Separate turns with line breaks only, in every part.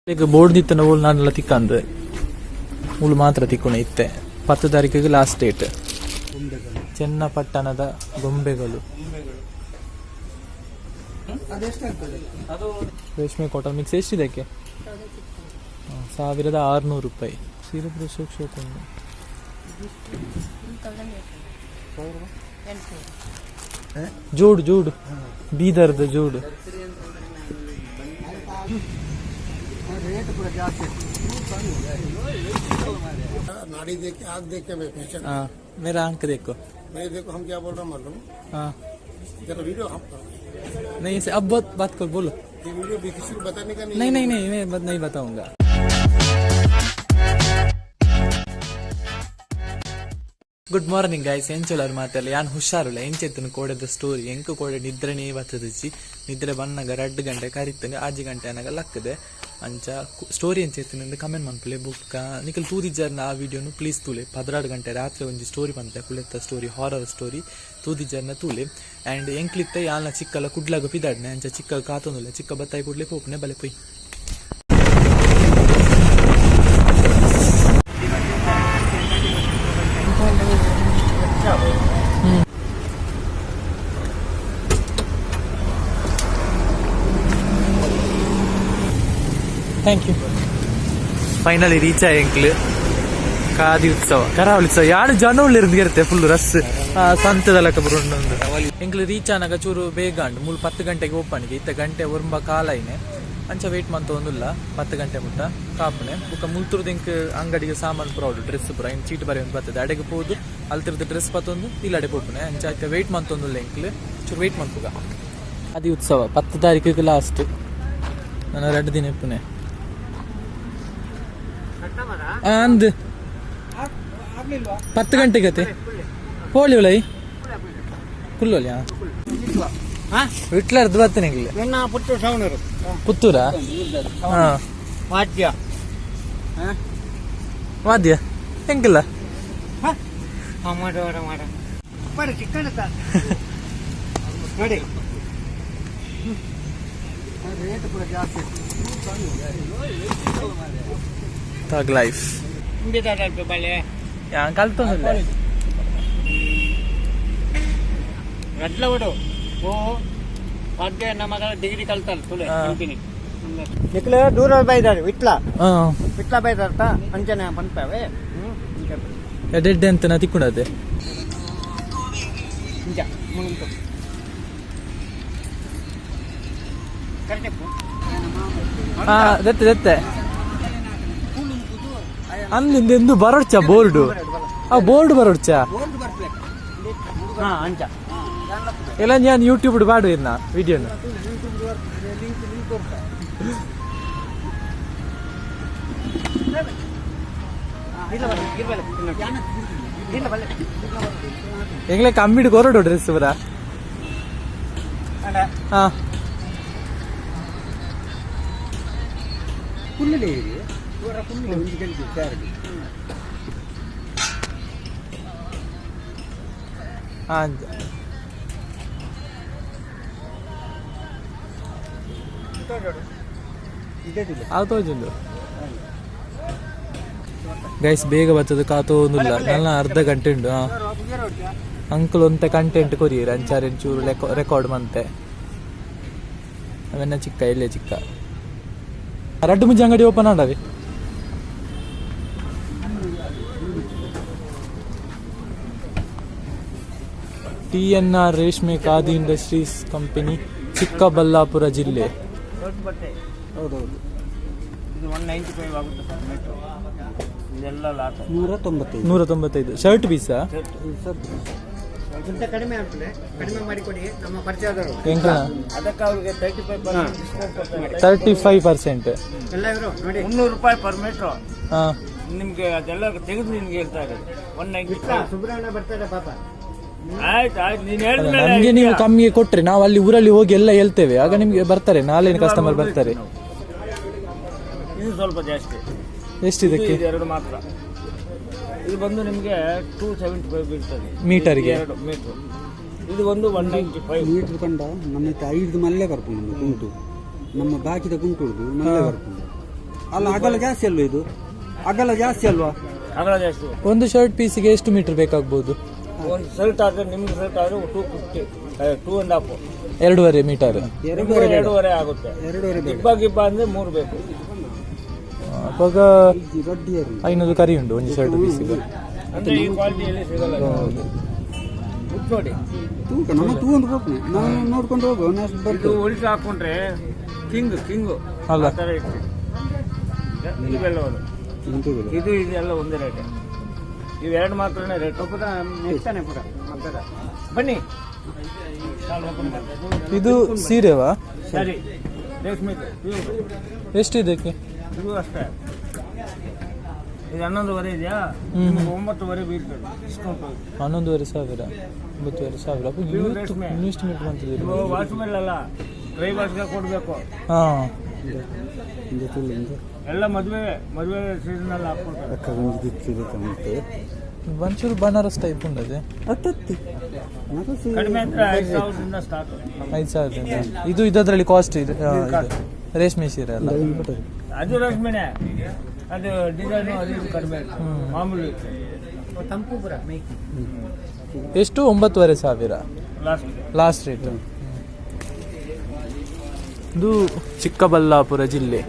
Board ನಿತ್ತನ ಓಲ್ ನಾನೆಲ್ಲ ತಿಕ್ಕಂದು ಉಳು ಮಾತ್ರ ತಿಕ್ಕೊಣ ಇತ್ತೆ 10 ತಾರೀಕಿಗೆ ಲಾಸ್ಟ್ ಡೇಟ್. ಚನ್ನಪಟ್ಟಣದ ಗೊಂಬೆಗಳು ರೇಷ್ಮೆ ಕಾಟನ್ ಮಿಕ್ಸ್ ಎಷ್ಟಿದಕ್ಕೆ? 1600 ರೂಪಾಯಿ. ಸೀರೆ ಶೋಕೊಂಡು ಜೋಡು ಜೋಡು ಬೀದರ್ದ ಜೋಡು.
नाड़ी देख के आग देख के मैं पहचान।
हाँ मेरा अंक देखो।
मैं देखो हम क्या बोल रहे हैं मालूम?
हाँ
जरा वीडियो हम
नहीं से अब बात कर बोलो।
ये वीडियो भी किसी को बताने का नहीं।
नहीं मैं नहीं बताऊंगा. Good morning guys. ಎಂಚೋಲರ್ ಮಾತಲ್ಲ ಯಾನ್ ಹುಷಾರುಲ್ಲ ಎಂಚೆತ್ತನು ಕೋಡೆದ ಸ್ಟೋರಿ ಎಂಕು ಕೋಡೆ ನಿದ್ರೆನೇ ಬತ್ತದಿಚ್ಚಿ ನಿದ್ರೆ ಬನ್ನಾಗ 2 ಗಂಟೆ ಕರಿತಾನೆ 6 ಗಂಟೆ ಅನ್ನಾಗ ಲಕ್ಕದೆ ಅಂಚ ಸ್ಟೋರಿ ಎಂಚೆತ್ತಿನ ಕಮೆಂಟ್ ಮನ್ಪುಲೆ ಬುಕ್ಕ ನಿಕಲ್ ತೂದಿಜ್ಜರ್ನ ಆ ವಿಡಿಯೋನು ಪ್ಲೀಸ್ ತೂಲೆ 12 ಗಂಟೆ ರಾತ್ರಿ ಒಂಜಿ ಸ್ಟೋರಿ ಬಂತೆ ಕುಳೆತ್ತ ಸ್ಟೋರಿ ಹಾರರ್ ಸ್ಟೋರಿ ತೂದಿಜ್ಜರ್ನ ತೂಲೆ ಆ್ಯಂಡ್ ಎಂಕ್ಲಿತ್ತ ಯಾಲ್ನ ಚಿಕ್ಕಲ್ಲ ಕುಡ್ಲಾಗ ಪಿದಾಡ್ನೆ ಅಂಚ ಚಿಕ್ಕ ಕಾತೊಂದುಲ್ಲ ಚಿಕ್ಕ ಬತ್ತಾಯಿ ಕುಡ್ಲೆ ಪೋಪ್ನೆ ಬಲೆ ಪೊಯ್. Thank you. ಫೈನಲಿ ರೀಚ್ ಆಯ್ತು ಖಾದಿ ಉತ್ಸವ ಕರಾವಳಿ ಉತ್ಸವ ಯಾರು ಜನ ಇರುತ್ತೆ ಫುಲ್ ರಸ್ ಸಂತದ ಲೆಕ್ಕ ಬರೋದು ಎಂಕ್ಲು ರೀಚ್ ಆನಾಗ ಚೂರು ಬೇಗ ಅಂಡು 10 ಗಂಟೆಗೆ ಓಪನ್ಗೆ ಇತ್ತ ಗಂಟೆ ಒರ್ಂಬ ಕಾಲೈನೆ ಅಂಚ ವೇಟ್ ಮಂತ ಒಂದಿಲ್ಲ 10 ಗಂಟೆ ಮುಟ್ಟ ಕಾಪನೆ ಬುಕ್ಕ ಮುಲ್ತುರ್ದು ಎಂಕ್ ಅಂಗಡಿಗೆ ಸಾಮಾನು ಪುರೌಡು ಡ್ರೆಸ್ ಪುರ ಇನ್ನು ಚೀಟ್ ಬರೆಯೊಂದು ಬರ್ತದೆ ಅಡೆಗೆ ಹೋದು ಅಲ್ತಿರ್ದು ಡ್ರೆಸ್ ಪತ್ತೊಂದು ಇಲ್ಲಡೆ ಪೋಪನೆ ಅಂಚ ಆಯ್ತು ವೇಟ್ ಮಂತೊಂದಿಲ್ಲ ಎಂಕ್ಲು ಚೂರು ವೇಟ್ ಮಂತುಗ ಖಾದಿ ಉತ್ಸವ 10 ತಾರೀಕಿಗೆ ಲಾಸ್ಟ್. ನಾನು 2 ದಿನ ಇಪ್ಪನೆ ಅಂದ್ 10 ಗಂಟೆಗತೆ ಹೋಳಿ ಒಳೈ ಕುಲ್ಲೋಲಿ ವಿಟ್ಲರ್ದು ಬರ್ತೀನಿ ಪುತ್ತೂರ ವಾದ್ಯ ಹೆಂಗಿಲ್ಲ ಥಗ್ ಲೈಫ್ ಕಲ್ತೊಂದಿಲ್ಲ
ಡಿಗ್ರಿ ಕಲ್ತಲ್ಲ ದೂರ ಬೈದಾರೆ ವಿಟ್ಲ ಬೈದಾರ್ತ ಅಂಚನೆ ಪಂಪಾವೆ
ಎಡೆಡ್ಡೆ ಅಂತ ನಾ ತಿಕ್ಕೊಂಡದೆ ದತ್ತೆ ಅಲ್ಲಿಂದ ಎಂದು ಬರೋಡ್ಚ ಬೋರ್ಡು ಆ ಬೋರ್ಡ್ ಬರೋಡ್ಚ ಎಲ್ಲ ഞാൻ യൂട്യൂബിൽ പാടുന്ന വീഡിയോ എങ്ങനെ കമ്മിട്ട് കൊറോടോ ഡ്രസ് പറ ആ ಆತೋಜುಂಡು ಗೈಸ್ ಬೇಗ ಬರ್ತದೆ ಕಾತೋಂದಿಲ್ಲ ನನ್ನ ಅರ್ಧ ಗಂಟೆ ಉಂಡು. ಅಂಕಲ್ ಒಂತ ಕಂಟೆಂಟ್ ಕೊರಿಯರು ಅಂಚಾರೆ ಚೂರು ರೆಕಾರ್ಡ್ ಮಂತೆ ಅವೆನ್ನ ಚಿಕ್ಕ ಎಲ್ಲೇ ಚಿಕ್ಕ 2 ಮುಂಜಿ ಅಂಗಡಿ ಓಪನ್ ಆಡವೆ. TNR ರೇಷ್ಮೆ ಖಾದಿ ಇಂಡಸ್ಟ್ರೀಸ್ ಕಂಪನಿ ಚಿಕ್ಕಬಳ್ಳಾಪುರ ಜಿಲ್ಲೆ.
ಹೌದೌದು ಇದು 195 ಆಗುತ್ತೆ ಸರ್ ಮೆಟ್ರೋ ಇದೆಲ್ಲ ಲಾಟ್
195 ಶರ್ಟ್ ಪೀಸಾ
ಇಂತ ಕಡಿಮೆ ಆಗ್ತದೆ ಕಡಿಮೆ ಮಾಡಿ ಕೊಡಿ ನಮ್ಮ ಪರಿಚಯದವರು
ಹೆಂಗ
ಅದಕ್ಕೆ ಅವರಿಗೆ
35%
ಎಲ್ಲ ಇವರು ನೋಡಿ 300 ರೂಪಾಯಿ ಪರ್ ಮೆಟ್ರೋ. ನಿಮ್ಗೆ ಅದೆಲ್ಲ ತೆಗೆದು ನಿಮ್ಗೆ ಹೇಳ್ತಾ ಇರೋದು 195 ಸುಬ್ರಹ್ಮಣ್ಯ ಬರ್ತಾರೆ ಪಾಪ. ಆಯ್ತು ನೀನ್ ಹೇಳಿದ್ಮೇಲೆ
ನಮ್ಗೆ ನೀವು ಕಮ್ಮಿಗೆ ಕೊಟ್ರೆ ನಾವು ಅಲ್ಲಿ ಊರಲ್ಲಿ ಹೋಗಿ ಎಲ್ಲ ಹೇಳ್ತೇವೆ ಆಗ ನಿಮ್ಗೆ ಬರ್ತಾರೆ ನಾಳೆ ಕಸ್ಟಮರ್ ಬರ್ತಾರೆ.
ಇದು ಸ್ವಲ್ಪ ಜಾಸ್ತಿ
ಎಷ್ಟಿದಕ್ಕೆ?
2 ಮಾತ್ರ ಇದು ಬಂದು ನಿಮಗೆ 275 ಬೀಳ್ತದೆ
ಮೀಟರ್ಗೆ.
2 ಮೀಟರ್ ಇದು ಒಂದು 195
ಮೀಟರ್ ಕಂಡ ನಮ್ಮ 5 ಮಲ್ಲೆ ಬರ್ಪುಂಡು ಗುಂಟು ನಮ್ಮ ಬಾಕಿದ ಗುಂಟುದು ಮಲ್ಲೆ ಬರ್ಪುಂಡು ಅಲ್ಲ ಅಗಲ ಜಾಸ್ತಿ ಅಲ್ವಾ ಇದು? ಅಗಲ ಜಾಸ್ತಿ ಅಲ್ವಾ?
ಅಗಲ ಜಾಸ್ತಿ.
ಒಂದು ಶರ್ಟ್ ಪೀಸಿಗೆ ಎಷ್ಟು ಮೀಟರ್ ಬೇಕಾಗ್ಬೋದು?
ಒಂದು ಶರ್ಟ್ ಆದರೆ ನಿಮ್ಗೆ ಶರ್ಟ್ ಆದರೆ 250, 2.5,
2.5 ಮೀಟರ್.
2.5 ಆಗುತ್ತೆ. ಗಿಬ್ಬ ಅಂದರೆ 3 ಬೇಕು.
ಅವಾಗ 500 ಕರಿ ಉಂಟು ಒಂದು ಶರ್ಟ್ ಪೀಸಿಗೆ.
ಅಂದರೆ ಈ ಕ್ವಾಲಿಟಿಯಲ್ಲಿ ಸಿಗಲ್ಲ. ಉಟ್ಟು ನೋಡಿ,
ತೂಕ ನಮ್ಮ ತೂಗೊಂಡು ಹೋಗ್ತೀನಿ ನಾವು ನೋಡ್ಕೊಂಡು ಹೋಗುವ.
ಇದು ಉಳಿಸಿ ಹಾಕೊಂಡ್ರೆ ಕಿಂಗು
ಅಲ್ಲ.
ಆ ಥರ ಇತ್ತು. ಇವೆಲ್ಲ ಒಂದು ಇದು ಇದೆಲ್ಲ ಒಂದೇ ರೇಟ್. ಇವೆರಡು ಮಾತ್ರನೇ ರೇಟ್. ನೆಕ್ತಾನೆ ಪುರ ಬನ್ನಿ.
ಇದು ಸೀರೆವಾ?
ಸರಿ, ರೇಷ್ಮೆ
ಎಷ್ಟು ಇದಕ್ಕೆ?
ಇದು ಅಷ್ಟೇ. ಇದು 11,500 ಇದೆಯಾ? 9,500 ಬೀಳ್ತದೆ ಡಿಸ್ಕೌಂಟ್.
11,500, 9,500. ಅಪ್ಪ ಇನ್ವೆಸ್ಟ್ಮೆಂಟ್ ಬಂತಿದೆ.
ವಾಶ್ ಮೇಲೆ ಅಲ್ಲ, ಡ್ರೈ ವಾಶ್ಗೆ ಕೊಡಬೇಕು.
ಹಾಂ,
ಎಲ್ಲ ಮದುವೆ ಸೀಸನಲ್ಲಿ ಹಾಕ್ಕೊಡ್ತಾರೆ.
ಒಂಚೂರು ಬನಾರಸ್ ಟೈಪ್ ಉಂಟದೆ.
ಕಡಿಮೆ ಅಂದರೆ 5,000ದಿಂದ ಸ್ಟಾರ್ಟ್.
5,000. ಇದು ಇದರಲ್ಲಿ ಕಾಸ್ಟ್ ಇದೆ. ರೇಷ್ಮೆ ಸೀರೆ ಅಲ್ಲ
ಅದು ರೇಷ್ಮೆನೆ. ಅದು ಡಿಸೈನು ಅದು ಕಡಿಮೆ ಮಾಮೂಲಿ.
ಎಷ್ಟು? 9,500 ಲಾಸ್ಟ್ ರೇಟ್. ಇದು ಚಿಕ್ಕಬಳ್ಳಾಪುರ ಜಿಲ್ಲೆ.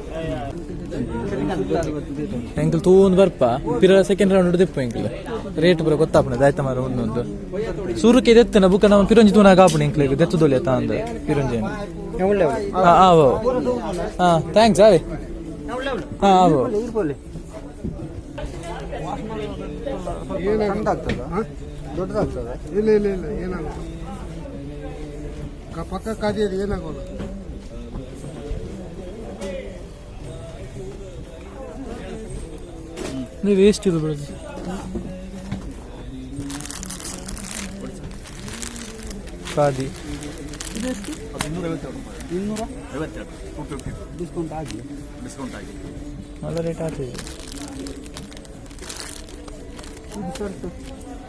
ಎಂಕಲ್ ತೂಂದು ಬರ್ಪ ಪಿರ ಸೆಕೆಂಡ್ ರೌಂಡ್ ದೆಪ್ಪು ಎಂಕಲ್ ರೇಟ್ ಪೂರ ಗೊತ್ತಾಪಣದ ಆಯ್ತ ಮಾರ ಒಂದೊಂದು ಸೂರಕ್ಕೆ ದೆತ್ತನ ಬುಕ್ಕ ನಮ್ಮ ಪಿರಂಜಿ ತೂನಾಗ ಆಪಣ ಎಂಕ್ಲಿಗೆ ದೆತ್ತು ದೊಲೆ ತಾಂದ ಪಿರಂಜಿ. ಆವೋ ಹಾಂ ಥ್ಯಾಂಕ್ಸ್ ಅವೇ. ಹಾಂ ಆವೋ.
ದೊಡ್ಡದಾಗ್ತದ? ಇಲ್ಲ ಏನಾಗಲ್ಲ. ಪಕ್ಕ ಕಾದಿದ್ದು ಏನಾಗೋಲ್ಲ.
ನೀವು ವೇಸ್ಟ್ ಇದು ಬಿಡೋದು. ಖಾದಿ
ಡಿಸ್ಕೌಂಟ್ ಆಗಿ
നല്ല ರೇಟ್ ಆಗ್ತದೆ.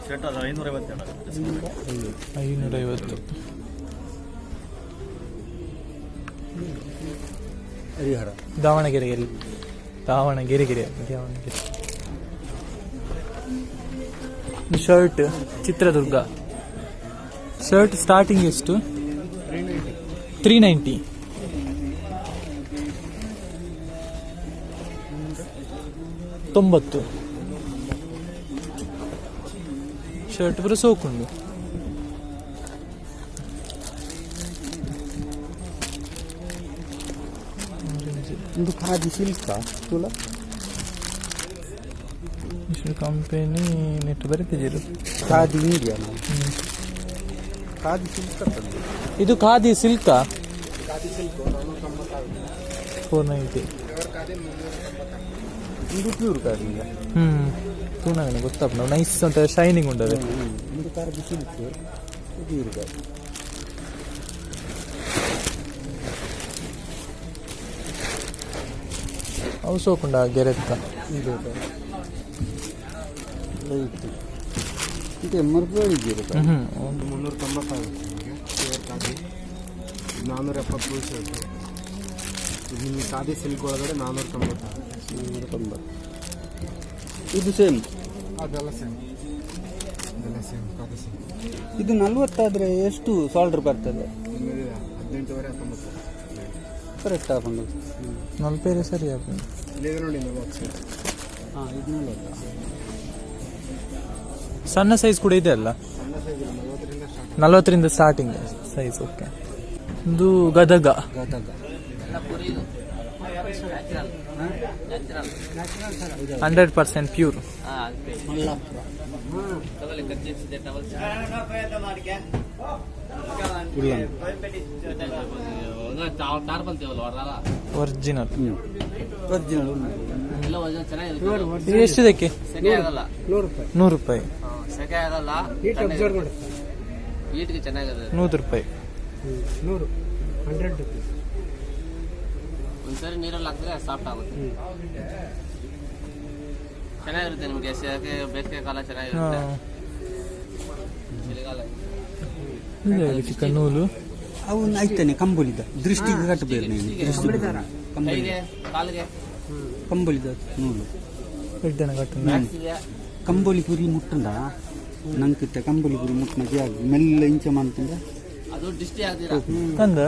ಶರ್ಟ್ ಅದು
550.
ಹರಿಹರ
ದಾವಣಗೆರೆಯಲ್ಲಿ Davanagere. Shirt Chitradurga. Shirt starting ಎಷ್ಟು? 390. ತೊಂಬತ್ತು. ಶರ್ಟ್ ಪೂರ ಸೋಕುಂಡು.
ಒಂದು ಖಾದಿ ಸಿಲ್ಕ್ ತುಲ
ಕಂಪನಿ ನೆಟ್ ಬರೀತಿದ್ದೀರು.
Khadi India Khadi silk.
ಇದು ಖಾದಿ ಸಿಲ್ಕಾ? 490.
ಇದು ಪ್ಯೂರ್ ಖಾದಿ.
ತೂನಾಗನೆ ಗೊತ್ತಾಪ ನಾವು ನೈಸ್ ಅಂತ ಶೈನಿಂಗ್ ಉಂಟದೆ.
ಇದು ಖಾದಿ ಸಿಲ್ಕ್ ಪ್ಯೂರ್ ಖಾದಿ.
ಅವು ಸೋಕುಂಡ ಗೆರೆತ್ತ.
ಇದು MRP ಇದ್ದೀರಾ?
390 470 ನಿಮಗೆ ಖಾದಿ ಸಿಲ್ಕ್ ಒಳಗಡೆ 490.
ಇದು ಸೇಮ್.
ಅದೆಲ್ಲ ಸೇಮ್ ಖಾದಿ ಸಿಲ್ಕ್.
ಇದು 40 ಆದರೆ ಎಷ್ಟು ಸಾಲ್ಡ್ರ್ ಬರ್ತದೆ?
18,990
ಕರೆಕ್ಟ್ ಹಾಕೊಂಡು
40 ಸರಿ ಹಾಕೊಂಡು
ಇಲ್ಲಿದೆ ನೋಡಿ 40.
ಹಾಂ, ಇದು 40.
ಸಣ್ಣ ಸೈಜ್ ಕೂಡ ಇದೆ ಅಲ್ಲ?
ಸಣ್ಣ ಸೈಜ್
40ರಿಂದ ಸ್ಟಾರ್ಟಿಂಗ್ ಸೈಜ್. ಓಕೆ. ಇದು ಗದಗ. 100% ಪ್ಯೂರ್. ಒರಿಜಿನಲ್. ಇದು ಎಷ್ಟಿದಕ್ಕೆ? 100 ರೂಪಾಯಿ. 100 ರೂಪಾಯಿ.
ಒಂದ್ಸರಿ ನೀರಲ್ಲಿ ಹಾಕಿದ್ರೆ ಸಾಫ್ಟ್ ಆಗುತ್ತೆ. ಚೆನ್ನಾಗಿರುತ್ತೆ ನಿಮಗೆ. ಬೇಸಿಗೆ ಕಾಲ ಚೆನ್ನಾಗಿರುತ್ತೆ. ಚಳಿಗಾಲ
ಚಿಕನ್ ನೂಲು
ಅವನು ಐತಾನೆ ಕಂಬಳಿದ ದೃಷ್ಟಿಗೆ ಕಟ್ಟಬೇಕು.
ಕೈಗೆ ಕಾಲಿಗೆ
ಕಂಬಳಿದ ನೂಲು
ಎಡ್ಡೆನ ಕಟ್ಟುನ
ಕಂಬಳಿ ಪುರಿ ಮುಟ್ಟಂಡ ನಂಗೆ ಕಂಬಳಿ ಪುರಿ ಮುಟ್ಟಿನ ಜಾಗ ಮೆಲ್ಲ ಇಂಚ ಮಾಡ್ತಂಡ
ಅದು ಡಿಸ್ಟಿ ಆಗ್ತೀರಾ
ಅಂದ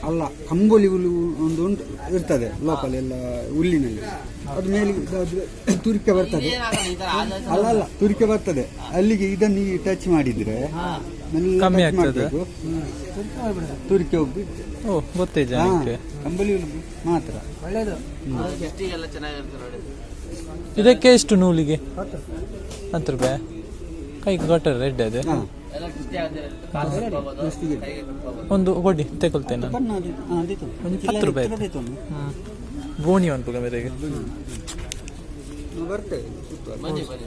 ಅಲ್ಲ ಕಂಬಳಿ ಹುಲ್ಲು ಒಂದು ಉಂಟು ಇರ್ತದೆ ಲೋಕಲ್ ಎಲ್ಲ ಹುಲ್ಲಿನಲ್ಲಿ ಅದು ಮೇಲೆ ತುರಿಕೆ ಬರ್ತದೆ ಅಲ್ಲ ಅಲ್ಲ ತುರಿಕೆ ಬರ್ತದೆ ಅಲ್ಲಿಗೆ ಇದನ್ನು ಟಚ್ ಮಾಡಿದ್ರೆ ಮೆಲ್ಲ
ಕಮ್ಮಿ
touch
ಆಗ್ತದೆ.
ಮಾಡ್ಬೇಕು. ತುರಿಕೆ ಹೋಗಿ
ಓ ಗೊತ್ತೇ ಜನಕ್ಕೆ
ಕಂಬಳಿ ಹುಲ್ಲು ಮಾತ್ರ
ಡಿಸ್ಟಿಗೆಲ್ಲ ಚೆನ್ನಾಗಿರುತ್ತೆ ನೋಡಿ.
ಇದಕ್ಕೆ ಎಷ್ಟು ನೂಲಿಗೆ 10 ರೂಪಾಯಿ ಕೈಗೆ ಕಟ್ಟರೆ ರೆಡ್ ಅದೇ
ಹಾ
ಎಲ್ಲ ಡಿಸ್ಟಿ ಆಗ್ತೀರಾ ಕಾಲು ಕಟ್ಕೋಬೋದು, ಕೈಗೆ ಕಟ್ಕೋಬೋದು.
ಒಂದು ಕೊಡಿ ತಗೊಳ್ತೇನೆ ನಾನು
ಕಣ್ಣು ಅದೀತು.
ಒಂದು 10 ರೂಪಾಯಿ
ಅದೀತು.
ಗೋಣಿ ಅನ್ಪುಗ ಮೇರೆಗೆ
ಬರ್ತೇವೆ
ಬನ್ನಿ ಬನ್ನಿ.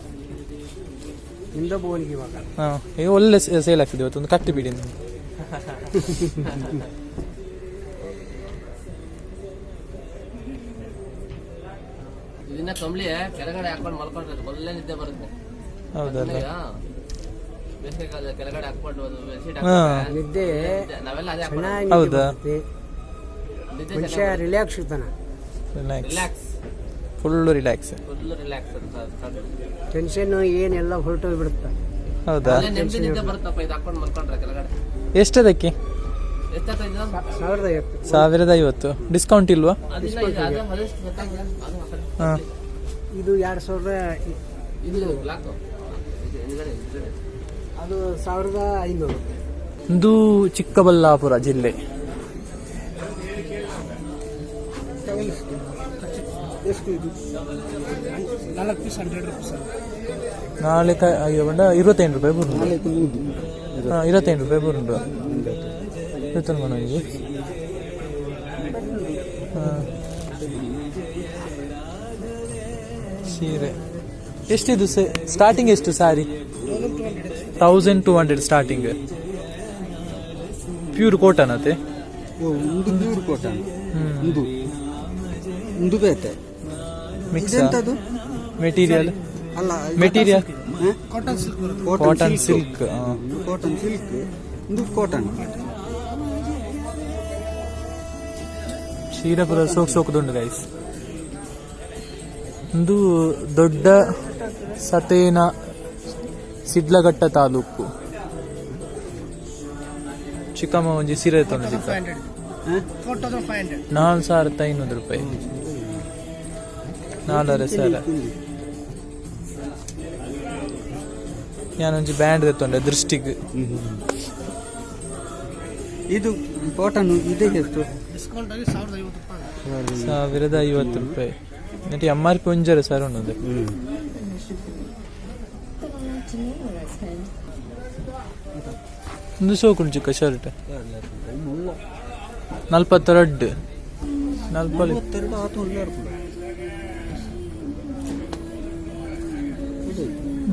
ಇಂದ ಬೋನಿಗೆ ಇವಾಗ
ಹಾಂ ಈಗ ಒಳ್ಳೆ ಸೇಲ್ ಆಗ್ತಿದೆ ಇವತ್ತು ಒಂದು ಕಟ್ಟಿ ಬಿಡಿ ನೀವು.
ಇದನ್ನ ಕಂಬಳಿ ಕೆಳಗಡೆ ಹಾಕೊಂಡು ಮಲ್ಕೊಂಡ್ರೆ ಒಳ್ಳೆ ನಿದ್ದೆ ಬರುತ್ತೆ.
ಹೌದಲ್ಲ
ಬೇಸಿಗೆ ಕಾಲದಲ್ಲಿ ಕೆಳಗಡೆ ಹಾಕೊಂಡು ಒಂದು ಬೆಡ್ಶೀಟ್
ಹಾ.
ನಿದ್ದೆ
ನಾವೆಲ್ಲ ಅದೇ ಹಾಕೊಂಡು
ಹೌದಾ
ನಿದ್ದೆ
ಮನುಷ್ಯ ರಿಲ್ಯಾಕ್ಸ್ ಇರ್ತಾನ,
relax
relax,
full relax
full relax ಅಂತ.
ಟೆನ್ಷನ್ ಏನೆಲ್ಲ ಹೊರಟೋಗ್ಬಿಡುತ್ತ.
ಹೌದಾ
ಒಳ್ಳೆ ನೆಮ್ಮದಿ ನಿದ್ದೆ ಬರುತ್ತಪ್ಪ ಇದು ಹಾಕೊಂಡು ಮಲ್ಕೊಂಡ್ರೆ ಕೆಳಗಡೆ.
ಎಷ್ಟದಕ್ಕೆ
ಎಷ್ಟಾಗ್ತದೆ
1050
1050 ಡಿಸ್ಕೌಂಟ್ ಇಲ್ವಾ
ಅದಿಲ್ಲ ಇದು ಅದು ಅದಷ್ಟು ಗೊತ್ತಾಗಿಲ್ಲ. ಅದು ಆ ಕಡೆ.
ಹಾಂ
ಇದು 2000,
ಇದು ಬ್ಲಾಕ್ ಹಿಂದ್ಗಡೆ
ಅದು 1500.
ಇದು ಚಿಕ್ಕಬಳ್ಳಾಪುರ ಜಿಲ್ಲೆ
ಎಷ್ಟು ಇದು 4 ಪೀಸ್ 100 ರೂಪೀಸ್.
ನಾಳೆ ಅಯ್ಯೋ ಬಂಡ 25 ರೂಪಾಯಿ ಬರುಂಡು ಹಾಂ 25 ರೂಪಾಯಿ ಬರುಂಡು ಎತ್ತನ ಮನೆಗೆ ಹಾಂ ಸೀರೆ ಎಷ್ಟಿದು ಸ್ಟಾರ್ಟಿಂಗ್ ಎಷ್ಟು ಸಾರಿ 1200 ಸ್ಟಾರ್ಟಿಂಗ್ ಪ್ಯೂರ್ ಕಾಟನ್ ಅತ್ತೆ
ಒಂದು ಪ್ಯೂರ್ ಕಾಟನ್ ಒಂದು ಬೇತೆ
ಮಿಕ್ಸ್
ಎಂತದು
ಮೆಟೀರಿಯಲ್
ಅಲ್ಲ
material
cotton silk
cotton silk
cotton silk ಇದು ಕಾಟನ್
ಕ್ಷೀರಪುರ ಸೋಕ್ದುಂಡು ಗೈಸ್ ಒಂದು ದೊಡ್ಡ ಸತೇನ ಸಿಡ್ಲಘಟ್ಟ ತಾಲೂಕು ಚಿಕ್ಕಮ್ಮ ಒಂಜಿ ಸೀರೆ ತೊಂದು
4500.
4500 ರೂಪಾಯಿ 4 ಸರ ഞാനൊಂಜಿ ಬ್ಯಾಂಡ್ ತೆತ್ತೊಂಡೆ ದೃಷ್ಟಿಗೆ
ಇದು ಕಾಟನ್ ಇದಕ್ಕೆ ಎಷ್ಟು
ಡಿಸ್ಕೌಂಟ್ ಆಗಿ 1050 ರೂಪಾಯಿ.
1050 ರೂಪಾಯಿ ನೆಟ್ಟಿ MRP ಒಂಜರ ಸರ್ ಉಂಡು ಒಂದು ಸೋಕುಂಡು ಚಿಕ್ಕ ಶರ್ಟ್ 42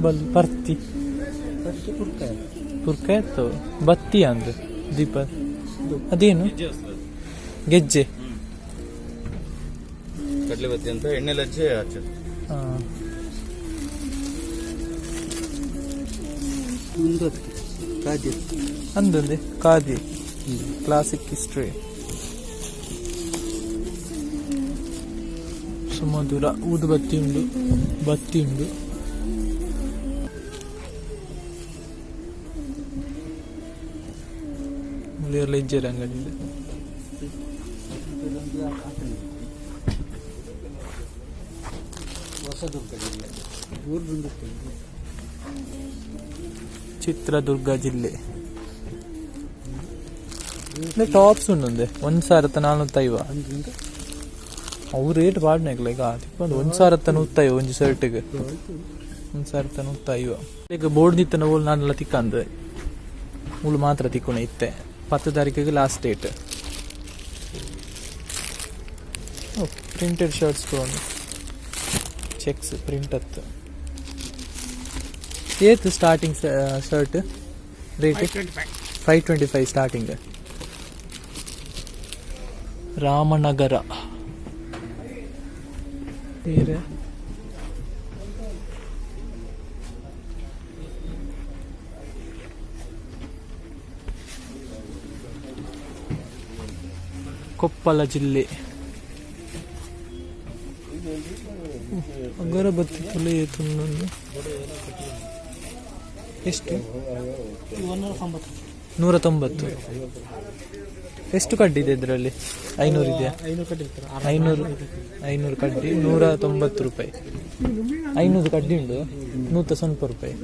ಬಲ್ ಪರ್ತಿ ಪುರ್ಕಾಯ್ತು ಬತ್ತಿ ಅಂದ್ ದೀಪ ಅದೇನು ಗೆಜ್ಜೆ
ಕಡ್ಲೆ ಬತ್ತಿ ಅಂತ ಎಣ್ಣೆ ಲಜ್ಜೆ ಹಚ್ಚೋದು.
ಹಾಂ ಅಂದೊಂದೆ ಖಾದಿ ಕ್ಲಾಸಿಕ್ ಹಿಸ್ಟ್ರಿ ಸುಮಧುರ ಊದು ಬತ್ತಿ ಉಂಡು ಬತ್ತಿ ಉಂಡು ಎಲ್ಲ ಇಜ್ಜೆರ ಅಂಗಡಿ ಚಿತ್ರದುರ್ಗ ಜಿಲ್ಲೆ ಟಾಪ್ಸ್ ಉಂಡು 1450 ಅವು ರೇಟ್ ಪಾಡ್ನಾಗ್ಲ ಈಗ ಒಂದು 1450 ಒಂಜಿ ಶರ್ಟ್ಗೆ 1450 ಈಗ ಬೋರ್ಡ್ ನಿತ್ತನ ಓಲ್ ನಾನೆಲ್ಲ ತಿಕ್ಕಂದು ಮುಳು ಮಾತ್ರ ತಿಕ್ಕೊಣ ಇತ್ತೆ 10 ತಾರೀಕಿಗೆ ಲಾಸ್ಟ್ ಡೇಟ್ ಪ್ರಿಂಟೆಡ್ ಶರ್ಟ್ಸ್ ತೊಗೊಂಡು ಚೆಕ್ಸ್ ಪ್ರಿಂಟ್ ಹತ್ತು ಏತು starting shirt rate 525 starting Ramanagara ಸೀರೆ ಕೊಪ್ಪಳ ಜಿಲ್ಲೆ ಅಗರಬತ್ತಿ ಪುಲೆ ತುಂಡೊಂದು ಎಷ್ಟು 190. ಎಷ್ಟು ಕಡ್ಡಿ ಇದೆ ಇದರಲ್ಲಿ? 500 ಇದೆಯಾ? 500 ಕಡ್ಡಿ 190 ರೂಪಾಯಿ. 500 ಕಡ್ಡಿ ಉಂಟು 190 ರೂಪಾಯಿ.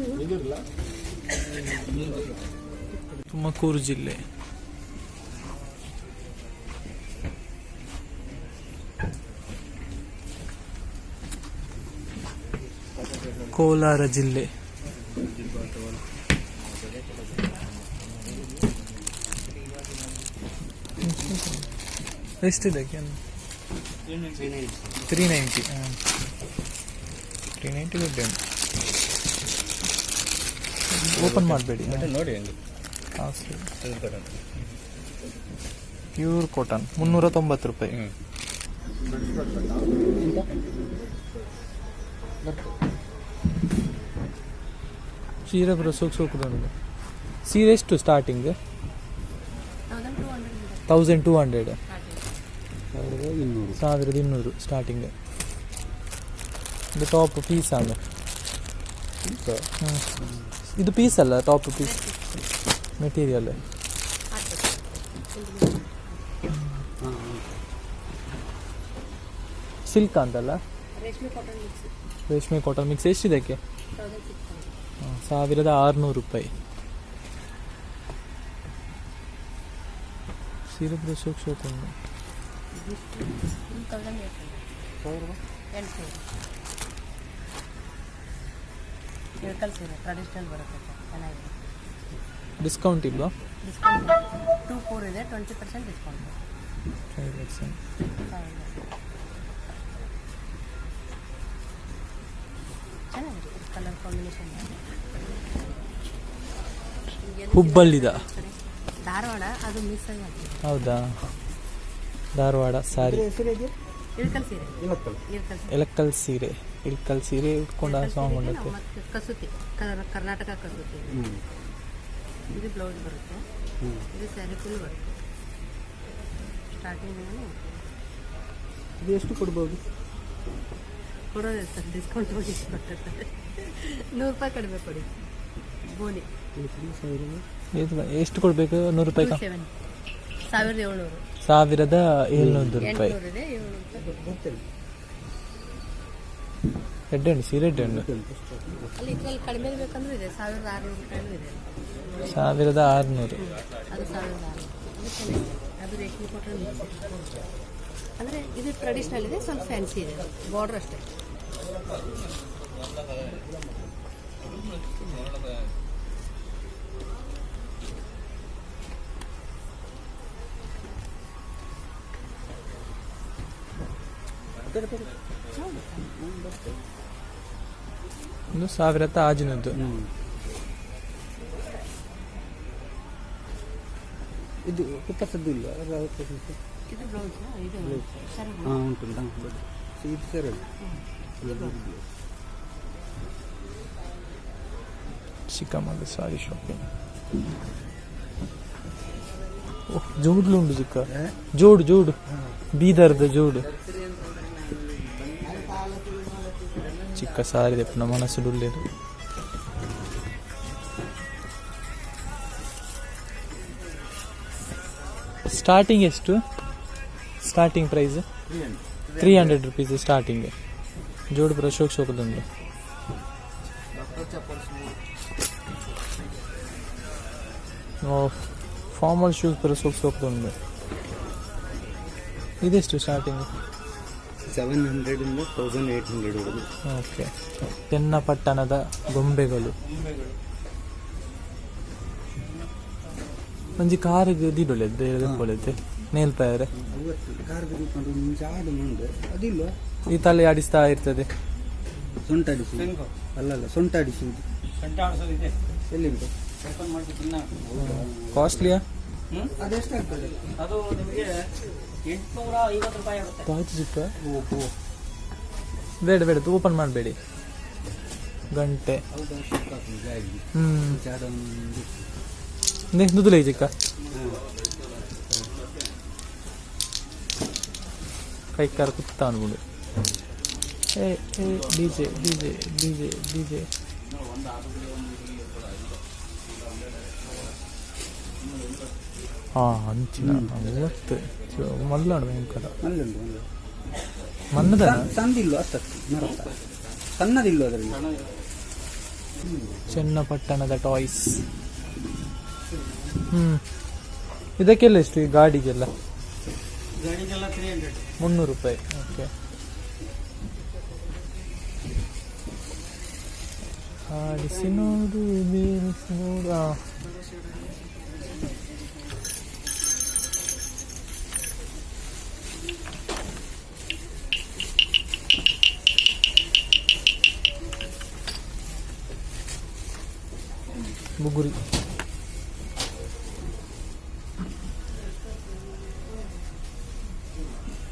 ತುಮಕೂರು ಜಿಲ್ಲೆ. ಕೋಲಾರ ಜಿಲ್ಲೆ. ಎಷ್ಟಿದೆ? 390. 390 ದುಡ್ಡು. ಓಪನ್ ಮಾಡಬೇಡಿ
ನೋಡಿ.
ಪ್ಯೂರ್ ಕಾಟನ್ 390 ರೂಪಾಯಿ. ಸೀರೆ ಬರೋ ಸೋಕು ಸೀರೆ ಎಷ್ಟು ಸ್ಟಾರ್ಟಿಂಗ್? 1200. 1200 ಸ್ಟಾರ್ಟಿಂಗ್. ಇದು ಟಾಪ್ ಪೀಸ್ ആണ്. ಇದು ಪೀಸ್ ಅಲ್ಲ, ಟಾಪ್ ಪೀಸ್ ಮೆಟೀರಿಯಲ್. ಸಿಲ್ಕ್ ಅಂತಲ್ಲ, ರೇಷ್ಮೆ ಕಾಟನ್ ಮಿಕ್ಸ್. ಎಷ್ಟಿದಕ್ಕೆ? 1600 ರೂಪಾಯಿ. ಸೀರೆ ಶೋಕ್ ಉಂಟು.
ಟ್ರೆಡಿಷನಲ್ ಬರುತ್ತೆ, ಚೆನ್ನಾಗಿದೆ.
ಡಿಸ್ಕೌಂಟ್ ಇಲ್ವಾ?
ಡಿಸ್ಕೌಂಟ್ 2-4 ಇದೆ, 20% ಡಿಸ್ಕೌಂಟ್.
5%.
ಚೆನ್ನಾಗಿದೆ ಕಲರ್ ಕಾಂಬಿನೇಷನ್.
ಹುಬ್ಬಳ್ಳಿದ
ಧಾರವಾಡ ಅದು ಮಿಸ್ ಆಗಿ.
ಹೌದಾ? ಧಾರವಾಡ ಸಾರಿ.
ಇಳ್ಕಲ್ ಸೀರೆ.
ಎಲಕ್ಕಲ್ ಸೀರೆ. ಇಳ್ಕಲ್ ಸೀರೆ ಉಟ್ಕೊಂಡ ಸಾಂಗ್ ಉಂಟು.
ಕಸೂತಿ, ಕರ್ನಾಟಕ ಕಸೂತಿ. ಇದು ಬ್ಲೌಸ್ ಬರುತ್ತೆ, ಇದು ಸ್ಯಾರಿ ಫುಲ್ ಬರುತ್ತೆ. ಸ್ಟಾರ್ಟಿಂಗ್
ಇದು ಎಷ್ಟು ಕೊಡ್ಬೋದು?
ಕೊಡೋದೇ ಸರ್, ಡಿಸ್ಕೌಂಟ್ ಹೋಗಿ ಕೊಟ್ಟಿರ್ತಾರೆ. 100 ರೂಪಾಯಿ ಕಡಿಮೆ ಕೊಡಿ. ಬೋನಿ
ಎಷ್ಟು ಕೊಡ್ಬೇಕು? 100 ರೂಪಾಯಿ.
1700.
1700 ರೂಪಾಯಿ. ರೆಡ್ ಹಣ್ಣು, ಸೀರೆ ರೆಡ್ ಹಣ್ಣು.
ಅಲ್ಲಿ ಇದ್ರಲ್ಲಿ ಕಡಿಮೆ ಬೇಕಂದ್ರೂ ಇದೆ, 1600 ರೂಪಾಯಿನೂ ಇದೆ.
1600.
ಅದು 1600. ಅದು ಚೆನ್ನಾಗಿದೆ, ಅದು ರೇಷ್ಮೆ ಕಾಟನ್ ಮಿಕ್ಸ್. ಅಂದರೆ ಇದು ಟ್ರೆಡಿಷನಲ್ ಇದೆ, ಸ್ವಲ್ಪ ಫ್ಯಾನ್ಸಿ ಇದೆ, ಬಾರ್ಡರ್ ಅಷ್ಟೇ.
ಒಂದು 1000 ಆಜಿನದ್ದು.
ಇದು ಕುಪ್ಪಸದ್ದು ಇಲ್ಲ?
ಇದು ಬ್ಲೌಸ್, ಇದು ಸರಿ.
ಉಂಟು. ಇದು ಸರಿ.
ಚಿಕ್ಕಮಗಳೂರು ಸಾರಿ ಶಾಪಿಂಗ್. ಓಹ್, ಜೋಡ್ಲು ಉಂಟು ಚಿಕ್ಕ. ಜೋಡು ಬೀದರ್ದ ಜೋಡು. ಚಿಕ್ಕ ಸಾರಿ ನಮ್ಮ ಮನಸ್ಸು ಡುಲ್ಲೇರು. ಸ್ಟಾರ್ಟಿಂಗ್ ಎಷ್ಟು? Starting price 300 rupees starting. ಜೋಡು ಬರೋ ಶೋಕದುಂಟು. ಫಾರ್ಮಲ್ ಶೂಸ್ ಬರೋ ಸೋಕದುಂಟು. ಇದೆಷ್ಟು ಸ್ಟಾರ್ಟಿಂಗ್?
700 ಇಂದ 1800.
ಓಕೆ. ಚನ್ನಪಟ್ಟಣದ ಗೊಂಬೆಗಳು. ಒಂಜಿ ಕಾರಿಗೆ ದಿಡೊಳ್ಳೆದ್ದೆ ಎಳ್ಕೊಳ್ದೆ ನೇಲ್ ಪಯರೆ ಈ ತಲೆ ಆಡಿಸ್ತಾ ಇರ್ತದೆ.
ಸೊಂಟಾಡಿಸಿ ಅಲ್ಲಲ್ಲ, ಸೊಂಟಾಡಿಸುವುದು. ಎಲ್ಲಿಂದ
ಕಾಸ್ಟ್ಲಿಯಾ?
ಅದೆಷ್ಟಾಗ್ತದೆ?
ಅದು ನಿಮಗೆ 850 ರೂಪಾಯಿ ಆಗುತ್ತೆ.
ಆಯ್ತು ಚಿಕ್ಕ. ಬೇಡ ಓಪನ್ ಮಾಡಬೇಡಿ. ಗಂಟೆ ದುದುಲೆ ಚಿಕ್ಕ. ಕೈ ಕಾರ ಕುತ್ತ ಅನ್ಬಿಡು. DJ DJ ಅಂಚಿನ 30 ಮಲ್ಲಾಡು ಭಯಂಕರ
ಅಲ್ಲುಂಟು
ಮನ್ನದ
ಸಣ್ಣದಿಲ್ಲ ಅಷ್ಟಕ್ಕೆ ಮರಸ ಸಣ್ಣದಿಲ್ಲ ಅದರಲ್ಲಿ
ಚನ್ನಪಟ್ಟಣದ ಟಾಯ್ಸ್. ಇದಕ್ಕೆಲ್ಲ ಎಷ್ಟು ಈ ಗಾಡಿಗೆಲ್ಲ? 300 ರೂಪಾಯಿ. ಓಕೆ. ಆಡಿಸಿ ನೋಡು ಬೇರಿಸಿ ನೋಡು. ബുഗുറി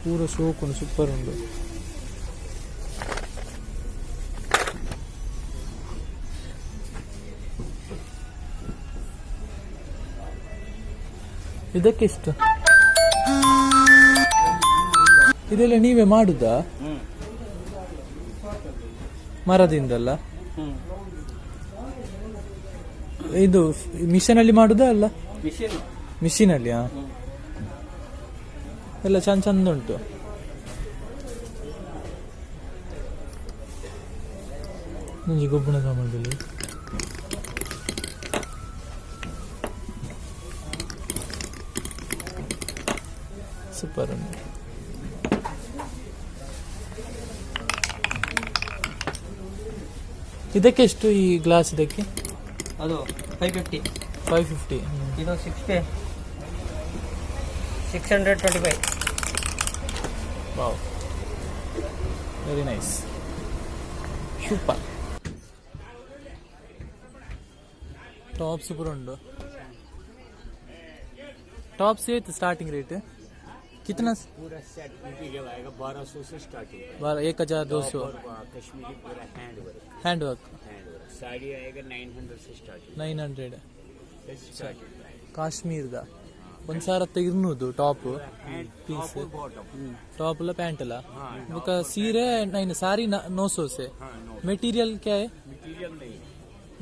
പൂര ഷോക്കുണ്ട്, സൂപ്പറുണ്ട്. ಇದಕ್ಕೆ ಎಷ್ಟು? ಇದೆಲ್ಲ ನೀವೇ ಮಾಡುದಾ ಮರದಿಂದಲ್ಲ? ಇದು ಮಿಷನ್ ಅಲ್ಲಿ ಮಾಡುದಾ ಅಲ್ಲ? ಮಿಷಿನ್ ಅಲ್ಲಿ. ಎಲ್ಲ ಚಂದ ಚಂದ ಉಂಟು. ಮುಂಜಿ ಗೊಬ್ಬರ ಸಾಮಾನಲ್ಲಿ ಸೂಪರ್ ಉಂಟು. ಇದಕ್ಕೆ ಎಷ್ಟು ಈ ಗ್ಲಾಸ್? ಇದಕ್ಕೆ
ಅದು 550.
550.
ಇದು 625.
Wow, very nice, super. Tops पूरा उंडो. टॉप्स ये स्टार्टिंग रेट है कितना?
पूरा सेट मटेरियल आएगा 1200 से स्टार्टिंग.
1200.
कश्मीरी पूरा
हैंड वर्क.
साड़ी आएगा 900 से स्टार्टिंग.
900
स्टार्टिंग.
ಕಾಶ್ಮೀರ್ ದ ಒಂದು ಸಾವಿರ ತೆಗಿರ್ನೂದು ಟಾಪ್ ಪೀಸ್. टॉप ला पैंट ला बुका सीरे नहीं सारी 900 से. मटेरियल क्या है?
मटेरियल नहीं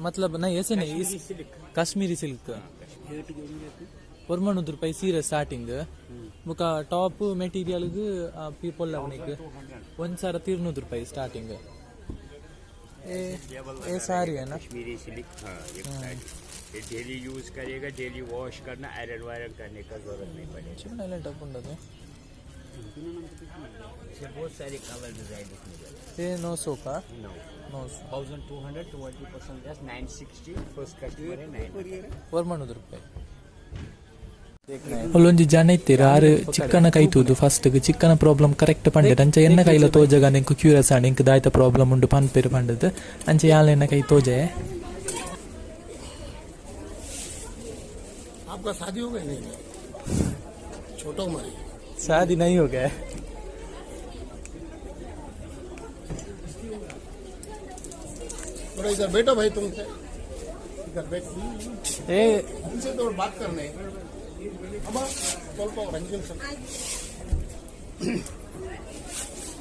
मतलब नहीं ऐसे नहीं, इस काश्मीरी सिल्क 100 ರೂಪಾಯಿ ಸೀರೆ ಸ್ಟಾರ್ಟಿಂಗ್. ಬುಕ ಟಾಪ್ ಮೆಟೀರಿಯಲ್ ಪೀಪಲ್ ಅವನಿಗೆ 1200 ರೂಪಾಯಿ ಸ್ಟಾರ್ಟಿಂಗ್. ये सारी है ना
कश्मीरी सिल्क. ये डेली यूज करेगा, डेली वॉश करना, आयरन वायरन करने का जरूरत नहीं पड़ेगा.
ಚಿನ್ನ ಟಪ್ ಉಂಟದು.
बहुत सारे कलर डिजाइन इसमें.
ये 900 का 900
1200 20% लेस 960 फर्स्ट कस्टमर है 900.
100 ರೂಪಾಯಿ. ಅಲ್ಲೊಂಜಿ ಜನ ಇತ್ತೀರ ಆರು ಚಿಕ್ಕನ ಕೈತುದು ಫಸ್ಟ್ ಚಿಕ್ಕನ ಪ್ರಾಬ್ಲಮ್ ಕರೆಕ್ಟ್ ಪಂಡೆದ ಅಂಚ ಎನ್ನ ಕೈಲ ತೋಜಗ ನೆಂಕು ಕ್ಯೂರಿಯಸ್ ಆಂಡ್ ಇಂಕ್ ದಾಯ್ತ ಪ್ರಾಬ್ಲಮ್ ಉಂಡು ಪನ್ಪೇರು ಪಂಡದ ಅಂಚ ಯಾಲ ಎನ್ನ ಕೈ ತೋಜೆ.
आपका शादी हो गया? नहीं, छोटा उम्र है.
शादी नहीं हो गया.
थोड़ा इधर बैठो भाई, तुमसे इधर बैठ. इनसे तो बात करने अब चल पाओ रंजन सर.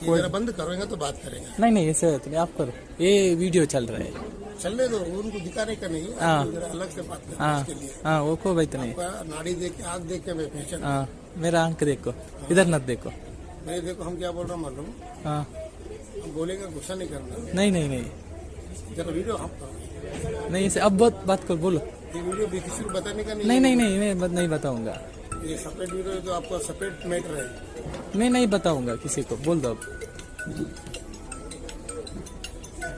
ये जरा बंद करोगे तो बात करेंगे.
नहीं ऐसे आप करो, ये वीडियो चल रहा है.
चलने दो, उनको दिखाने का नहीं.
हाँ.
जरा अलग से बात करना
हाँ
उसके लिए.
हाँ वो को भाई तो नहीं.
आपका नाड़ी देख के, आँख देख के मैं पहचान.
हाँ मेरा आंख देखो, इधर मत देखो.
मैं देखो हम क्या बोल रहे हैं मालूम.
हाँ
हम बोलेंगे, गुस्सा नहीं करना.
नहीं नहीं नहीं
जरा वीडियो आप
नहीं ऐसे अब बात कर बोलो.
ये वीडियो भी किसी को बताने का
नहीं नहीं नहीं मैं नहीं बताऊंगा.
ये सेपरेट वीडियो है, तो आपका सेपरेट मैटर है.
मैं नहीं बताऊंगा किसी को, बोल दो अब.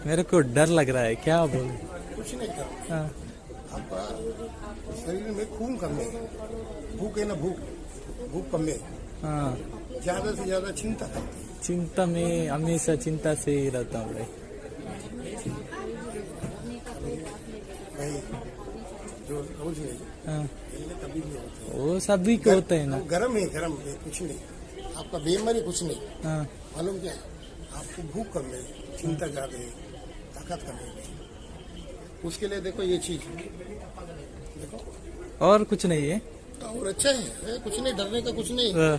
मेरे को डर लग रहा है, क्या बोलूं.
कुछ नहीं कर.
हाँ
आपका शरीर में खून कम है. भूख है ना, भूख कम है.
हाँ
ज्यादा से ज्यादा चिंता करते हैं.
चिंता में हमेशा चिंता से ही रहता हूँ भाई.
भाई जो रोज है
हाँ
ये कभी नहीं होते.
वो सभी को होता है ना.
गरम है, गरम है, कुछ नहीं. आपका बीमारी कुछ नहीं.
हाँ
मालूम क्या है? आपको भूख कम है, चिंता ज्यादा है, ताकत कम है. उसके लिए देखो ये चीज देखो.
और कुछ नहीं है.
और अच्छा है, कुछ नहीं, डरने का कुछ नहीं.
हाँ,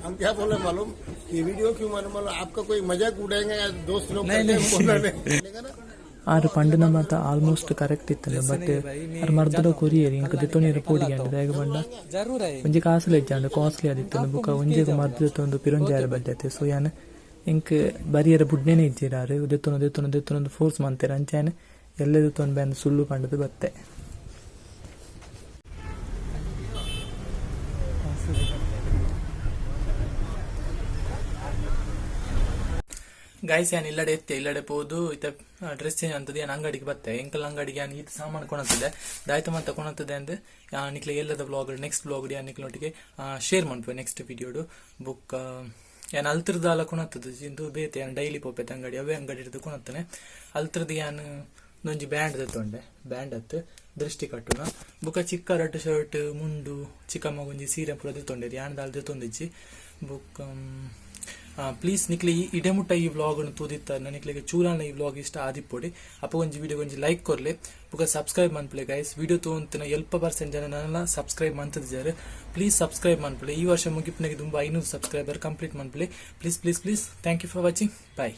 हम क्या बोले मालूम, ये वीडियो क्यों मतलब आपका कोई मजाक उड़ाएंगे या दोस्त लोग करके बोलना नहीं ना
ಆರು ಪಂಡನ ಮಾತ ಆಲ್ಮೋಸ್ಟ್ ಕರೆಕ್ಟ್ ಇತ್ತಲ್ಲ ಬಟ್ ಆರು ಮರ್ದಡ ಕೊರಿಯರಿ ಇಂಕ ದೆತ್ತೊನಿರ ಪೋಡಿಗೆ ದಾಯಗ ಬಂಡ ಒಂಜಿ ಕಾಸ್ಲಿ ಇಜ್ಜಾಂಡ ಕಾಸ್ಟ್ಲಿ ಆದಿತ್ತು ಬುಕ ಒಂಜೆಗ ಮರ್ದದ ಒಂದು ಪಿರೊಂಜಾರ ಬಡ್ಡತೆ ಸೊ ಯಾನ ಇಂಕ ಬರಿಯರ ಬುಡ್ನೆನೆ ಇಜ್ಜಿರಾರು ದೆತ್ತೊನ ಫೋರ್ಸ್ ಮಂತೆರ ಅಂಚಾನ ಎಲ್ಲೆದು ತೊಂದು ಬ್ಯಾಂಡ್ ಸುಳ್ಳು ಪಂಡದು ಬತ್ತೆ ಗೈಸ್ ಏನ್ ಇಲ್ಲಡೆ ಪೋದು ಇತ್ತ ಡ್ರೆಸ್ ಚೇಂಜ್ ಅಂತದ್ದು ಏನ್ ಅಂಗಡಿಗೆ ಬತ್ತೆ ಎಂಕಲ್ ಅಂಗಡಿಗೆ ಏನ್ ಈತ ಸಾಮಾನು ಕೊಣತ್ತದೆ ದಾಯ್ತ ಮತ್ತೆ ಕೊಣತ್ತದೆ ಅಂದ್ರೆ ನಿಕ್ಲೆ ಎಲ್ಲದ ಬ್ಲಾಗ್ ನೆಕ್ಸ್ಟ್ ಬ್ಲಾಗ್ ನಿಕ್ಲೊಟ್ಟಿಗೆ ಶೇರ್ ಮಾಡ್ಬೋದು ನೆಕ್ಸ್ಟ್ ವಿಡಿಯೋಡು ಬುಕ್ ಏನ್ ಅಲ್ತ್ರದಲ್ಲ ಕೊಣತ್ತದೆ ಇಂದು ಬೇತೆ ಏನ್ ಡೈಲಿ ಪೋಪೆತ್ ಅಂಗಡಿ ಅವೇ ಅಂಗಡಿ ಹಿಡಿದು ಕೊಣತ್ತಾನೆ ಅಲ್ತ್ರದ್ದು ಏನ್ ನೊಂಜಿ ಬ್ಯಾಂಡ್ ದತ್ತೊಂಡೆ ಬ್ಯಾಂಡ್ ಹತ್ತು ದೃಷ್ಟಿ ಕಟ್ಟುನ ಬುಕ್ಕ ಚಿಕ್ಕ ರಡ್ಡು ಶರ್ಟ್ ಮುಂಡು ಚಿಕ್ಕ ಮಗೊಂಜಿ ಸೀರೆ ಪೂರ ದತ್ತೊಂಡೇರಿ ಯಾನ್ ದಾಲ್ ದತ್ತೊಂದಿಜ್ಜಿ ಬುಕ್ ಪ್ಲೀಸ್ ನಿಕ್ಲೆ ಇಡೆ ಮುಟ್ಟ ಈ ವ್ಲಾಗ್ ಅನ್ನು ತೋದಿತ್ತ ನಿಕ್ಲೆಗೆ ಚೂರಾನ ಈ ವ್ಲಾಗ್ ಇಷ್ಟ ಆದಿಪ್ಪೊಡಿ ಅಪ್ಪ ಒಂಜಿ ವಿಡಿಯೋ ಒಂಜಿ ಲೈಕ್ ಕೊರ್ಲೆ ಬುಕ್ಕ ಸಬ್ಸ್ಕ್ರೈಬ್ ಮನ್ಪಲೆ ಗೈಸ್ ವಿಡಿಯೋ ತೋಂತಿನ 70% ಜನ ನನ್ನ ಸಬ್ಸ್ಕ್ರೈಬ್ ಮಂತದಿದ್ದಾರೆ ಪ್ಲೀಸ್ ಸಬ್ಸ್ಕ್ರೈಬ್ ಮನ್ಪಲೆ ಈ ವರ್ಷ ಮುಗಿಪ್ನಾಗೆ ತುಂಬ 500 ಸಬ್ಸ್ಕ್ರೈಬರ್ ಕಂಪ್ಲೀಟ್ ಮನ್ಪಲೆ please thank you for watching bye.